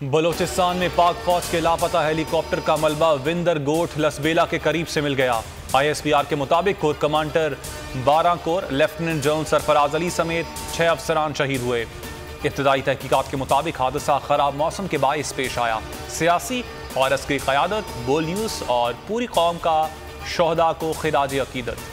बलोचिस्तान में पाक फौज के लापता हेलीकॉप्टर का मलबा विंदर गोठ लसबेला के करीब से मिल गया। ISPR के मुताबिक core commander 12 core lieutenant general Sarfaraz Ali समेत 6 अफसरान शहीद हुए। इब्तदाई तहकीकात के मुताबिक हादसा खराब मौसम के बाइस पेश आया। सियासी और अस्करी क़यादत, बोल न्यूज़ और पूरी कौम का शोहदा को खिराज अकीदत।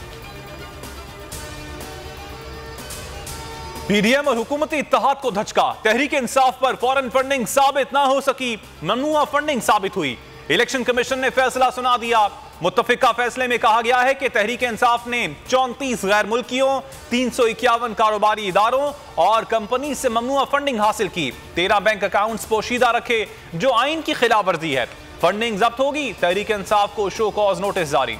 PDM और हुकूमती इत्तेहाद को धचका। तहरीक इंसाफ पर फॉरेन फंडिंग साबित ना हो सकी, ममनुआ फंडिंग साबित हुई। इलेक्शन कमीशन ने फैसला सुना दिया। मुत्तफिका फैसले में कहा गया है कि तहरीक इंसाफ ने 34 गैर मुल्कियों, 351 कारोबारी इदारों और कंपनी से ममनुआ फंडिंग हासिल की। 13 बैंक अकाउंट्स पोशीदा रखे जो आइन की खिलाफ वर्जी है। फंडिंग जब्त होगी। तहरीक इंसाफ को शो कॉज नोटिस जारी।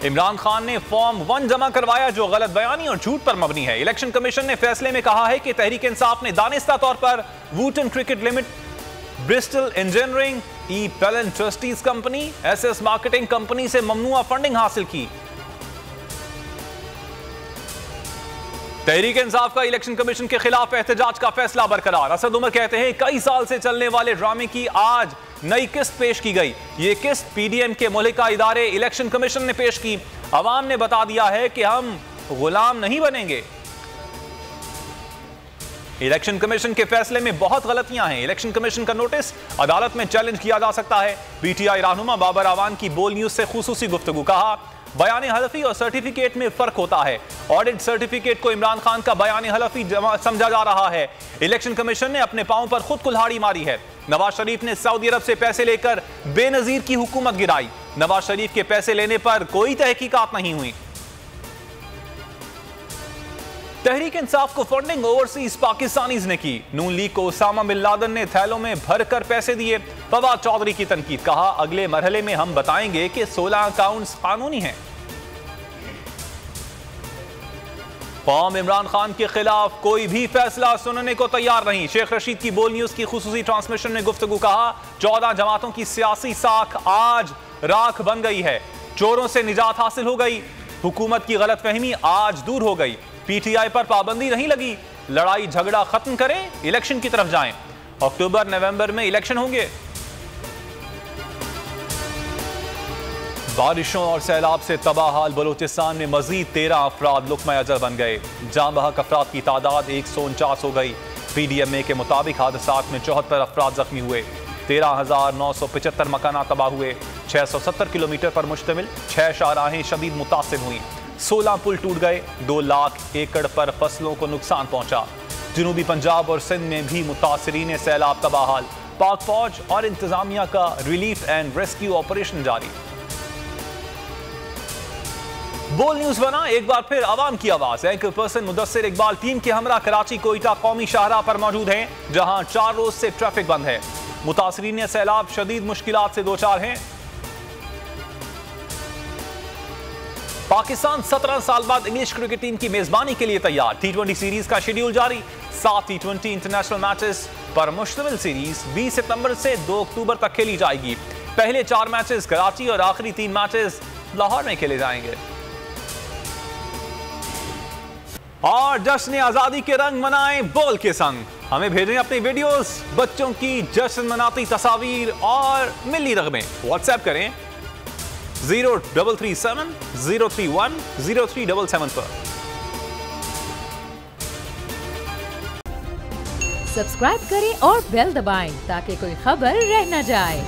इमरान खान ने फॉर्म 1 जमा करवाया जो गलत बयानी और झूठ पर मबनी है। इलेक्शन कमीशन ने फैसले में कहा है कि तहरीक इंसाफ ने दानिस्ता तौर पर Wootton cricket limit, Bristol engineering, E Pellon trustees company, SS marketing company से ममनुआ फंडिंग हासिल की। तहरीक इंसाफ का इलेक्शन कमीशन के खिलाफ एहतजाज का फैसला बरकरार। असद उमर कहते हैं कई साल से चलने वाले ड्रामे की आज नई किस्त पेश की गई। ये किस्त PDM के मुल्का इदारे इलेक्शन कमीशन ने पेश की। अवाम ने बता दिया है कि हम गुलाम नहीं बनेंगे। इलेक्शन कमीशन के फैसले में बहुत गलतियां हैं। इलेक्शन कमीशन का नोटिस अदालत में चैलेंज किया जा सकता है। PTI रहनुमा बाबर आवान की बोल न्यूज से खुसूसी गुफ्तगू। कहा बयान हलफी और सर्टिफिकेट में फर्क होता है। ऑडिट सर्टिफिकेट को इमरान खान का बयान हलफी समझा जा रहा है। इलेक्शन कमीशन ने अपने पांव पर खुद कुल्हाड़ी मारी है। नवाज शरीफ ने सऊदी अरब से पैसे लेकर बेनजीर की हुकूमत गिराई। नवाज शरीफ के पैसे लेने पर कोई तहकीकात नहीं हुई। तहरीक इंसाफ को फंडिंग ओवरसीज पाकिस्तानीज ने की। नून लीग को उसामा बिन लादेन ने थैलों में भरकर पैसे दिए। फवाद चौधरी की तनकीद। कहा अगले मरहले में हम बताएंगे कि 16 अकाउंट्स कानूनी हैं। कौम इमरान खान के खिलाफ कोई भी फैसला सुनने को तैयार नहीं। शेख रशीद की बोल न्यूज की खुसूसी ट्रांसमिशन में गुफ्तगू। कहा 14 जमातों की सियासी साख आज राख बन गई है। चोरों से निजात हासिल हो गई। हुकूमत की गलतफहमी आज दूर हो गई। PTI पर पाबंदी नहीं लगी। लड़ाई झगड़ा खत्म करें, इलेक्शन की तरफ जाएं। अक्टूबर नवंबर में इलेक्शन होंगे। बारिशों और सैलाब से तबाह हाल बलूचिस्तान में मजीद 13 अफराद लुक्मा अजल बन गए। जान बहक अफराद की तादाद 149 हो गई। PDMA के मुताबिक हादसात में 74 अफराद जख्मी हुए। 13,975 मकाना तबाह हुए। 670 किलोमीटर पर मुश्तमिल 6 शाहराहें शदीद मुतासिर हुई। 16 पुल टूट गए। 2 लाख एकड़ पर फसलों को नुकसान पहुंचा। जनूबी पंजाब और सिंध में भी मुतासिरीन सैलाब तबाह हाल। पाक फौज और इंतजामिया का रिलीफ एंड रेस्क्यू ऑपरेशन जारी। बोल न्यूज बना एक बार फिर आवाम की आवाज। Anchor person Mudassir Iqbal team के हमरा कराची कोयटा कौमी शाहराह पर मौजूद हैं, जहां 4 रोज से ट्रैफिक बंद है। मुतासिरीन सैलाब शदीद मुश्किलात से दो चार हैं। पाकिस्तान 17 साल बाद इंग्लिश क्रिकेट टीम की मेजबानी के लिए तैयार। T20 सीरीज का शेड्यूल जारी। 7 T20 इंटरनेशनल मैचेस पर मुश्तमिल सीरीज 20 सितंबर से 2 अक्टूबर तक खेली जाएगी। पहले 4 मैचेस कराची और आखिरी 3 मैचेस लाहौर में खेले जाएंगे। और जश्न आजादी के रंग मनाएं बोल के संग। हमें भेजें अपनी वीडियोस, बच्चों की जश्न मनाती तस्वीर और मिली रगमें। व्हाट्सएप करें 0337 031 0377 पर। सब्सक्राइब करें और बेल दबाएं ताकि कोई खबर रह न जाए।